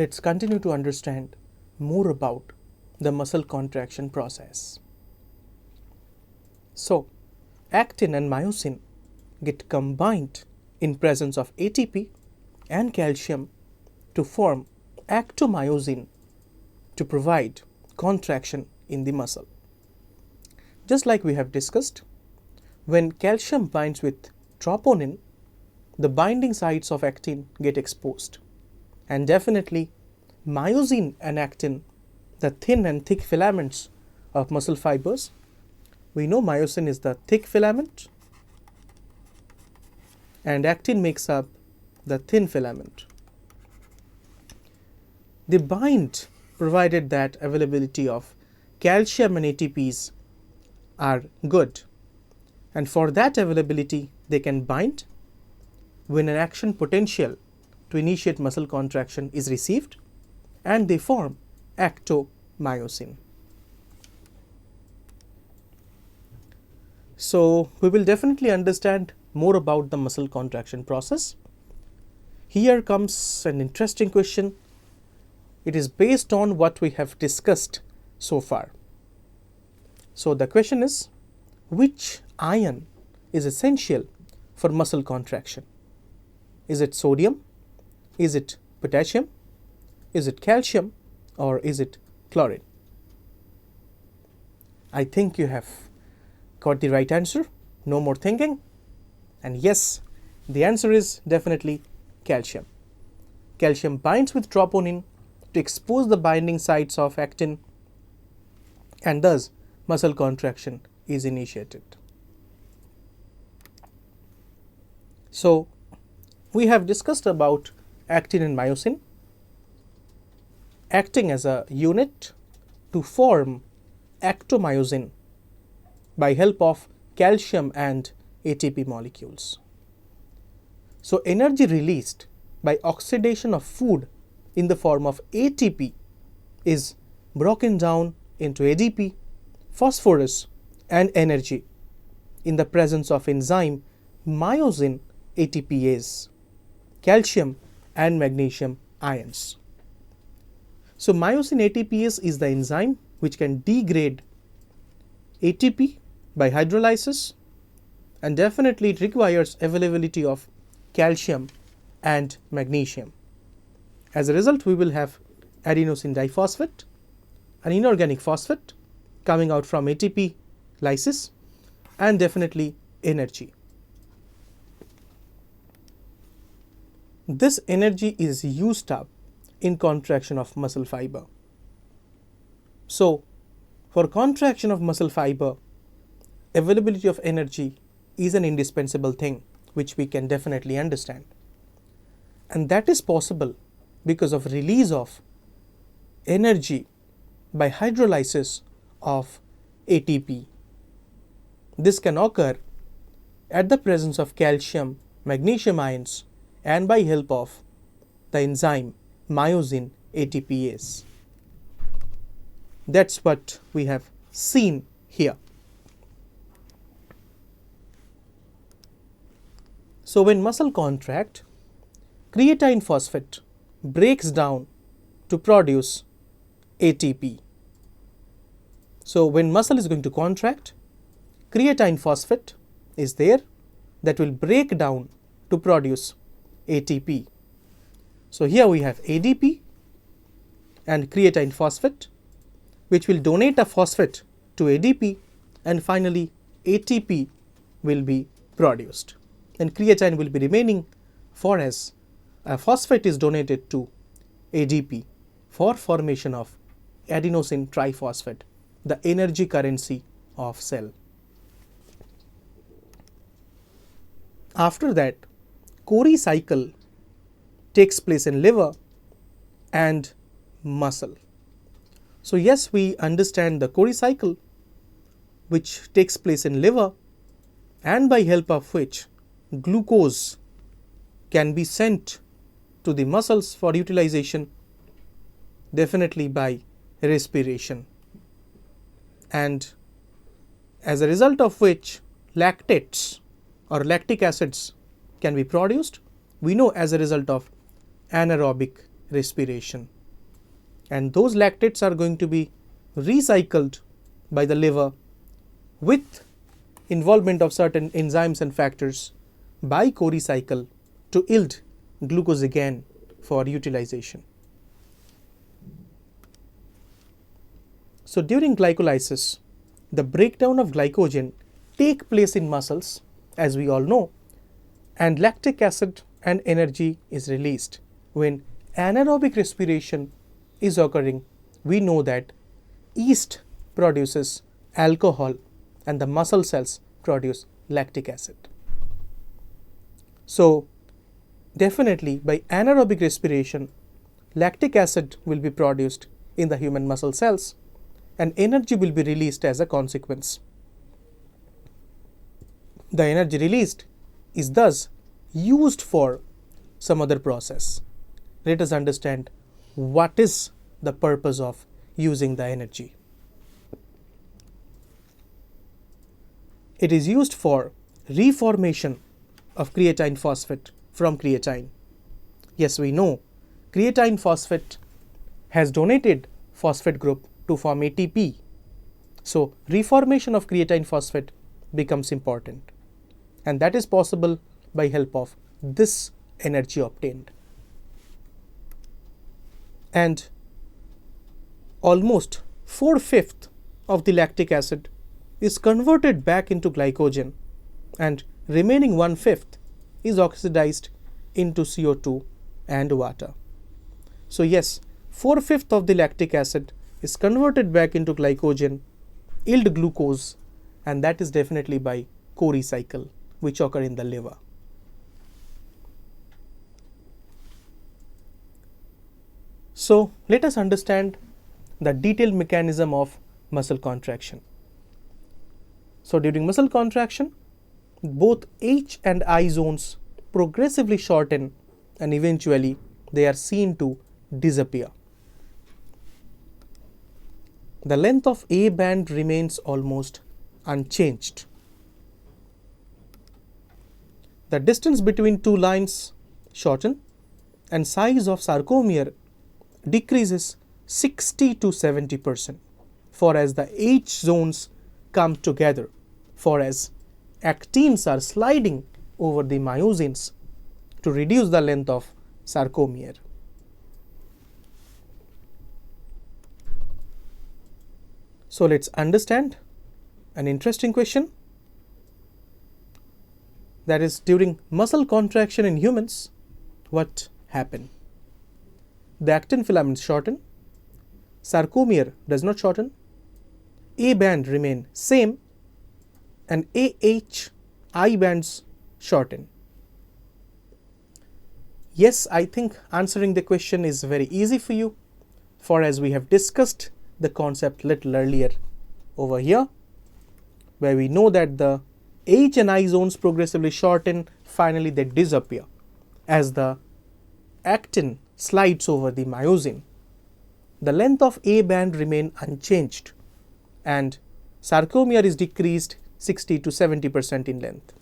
let's continue to understand more about the muscle contraction process. So, actin and myosin get combined in presence of ATP and calcium to form actomyosin to provide contraction in the muscle. Just like we have discussed, when calcium binds with troponin, the binding sites of actin get exposed, and definitely myosin and actin, the thin and thick filaments of muscle fibers. We know myosin is the thick filament and actin makes up the thin filament. They bind provided that availability of calcium and ATPs are good, and for that availability they can bind when an action potential to initiate muscle contraction is received, and they form actomyosin. So, we will definitely understand more about the muscle contraction process. Here comes an interesting question. It is based on what we have discussed so far. So, the question is, which ion is essential for muscle contraction? Is it sodium? Is it potassium? Is it calcium? Or is it chlorine? I think you have got the right answer. No more thinking. And yes, the answer is definitely calcium. Calcium binds with troponin to expose the binding sites of actin, and thus muscle contraction is initiated. So, we have discussed about actin and myosin acting as a unit to form actomyosin by help of calcium and ATP molecules. So, energy released by oxidation of food in the form of ATP is broken down into ADP, phosphorus and energy in the presence of enzyme myosin ATPase, calcium and magnesium ions. So, myosin ATPase is the enzyme which can degrade ATP by hydrolysis, and definitely it requires availability of calcium and magnesium. As a result, we will have adenosine diphosphate, an inorganic phosphate coming out from ATP lysis, and definitely energy. This energy is used up in contraction of muscle fiber. So, for contraction of muscle fiber, availability of energy is an indispensable thing which we can definitely understand. And that is possible because of release of energy by hydrolysis of ATP. This can occur at the presence of calcium, magnesium ions, and by help of the enzyme myosin ATPase. That's what we have seen here. So, when muscle contract, creatine phosphate breaks down to produce ATP. So, when muscle is going to contract, creatine phosphate is there that will break down to produce ATP. So, here we have ADP and creatine phosphate, which will donate a phosphate to ADP, and finally ATP will be produced, and creatine will be remaining for as a phosphate is donated to ADP for formation of adenosine triphosphate, the energy currency of cell. After that, Cori cycle takes place in liver and muscle. So, yes, we understand the Cori cycle which takes place in liver, and by help of which glucose can be sent to the muscles for utilization, definitely by respiration, and as a result of which lactates or lactic acids can be produced. We know as a result of anaerobic respiration. And those lactates are going to be recycled by the liver with involvement of certain enzymes and factors by co-recycle to yield glucose again for utilization. So during glycolysis, the breakdown of glycogen take place in muscles, as we all know, and lactic acid and energy is released. When anaerobic respiration is occurring, we know that yeast produces alcohol and the muscle cells produce lactic acid. So definitely by anaerobic respiration, lactic acid will be produced in the human muscle cells and energy will be released as a consequence. The energy released is thus used for some other process. Let us understand what is the purpose of using the energy. It is used for reformation of creatine phosphate from creatine. Yes, we know creatine phosphate has donated phosphate group to form ATP. So reformation of creatine phosphate becomes important, and that is possible by help of this energy obtained. And almost 4/5 of the lactic acid is converted back into glycogen, and remaining 1/5 is oxidized into CO2 and water. So yes, 4/5 of the lactic acid is converted back into glycogen, yield glucose, and that is definitely by co-recycle, which occur in the liver. So let us understand the detailed mechanism of muscle contraction. So during muscle contraction, both H and I zones progressively shorten and eventually they are seen to disappear. The length of A band remains almost unchanged. The distance between two lines shorten and size of sarcomere decreases 60 to 70%, for as the H zones come together, for as actins are sliding over the myosins to reduce the length of sarcomere. So let's understand an interesting question, that is, during muscle contraction in humans, what happened? The actin filaments shorten, sarcomere does not shorten, A band remain same, and AH I bands shorten. Yes, I think answering the question is very easy for you, for as we have discussed the concept little earlier over here, where we know that the H and I zones progressively shorten, finally they disappear as the actin slides over the myosin. The length of A band remain unchanged and sarcomere is decreased 60 to 70% in length.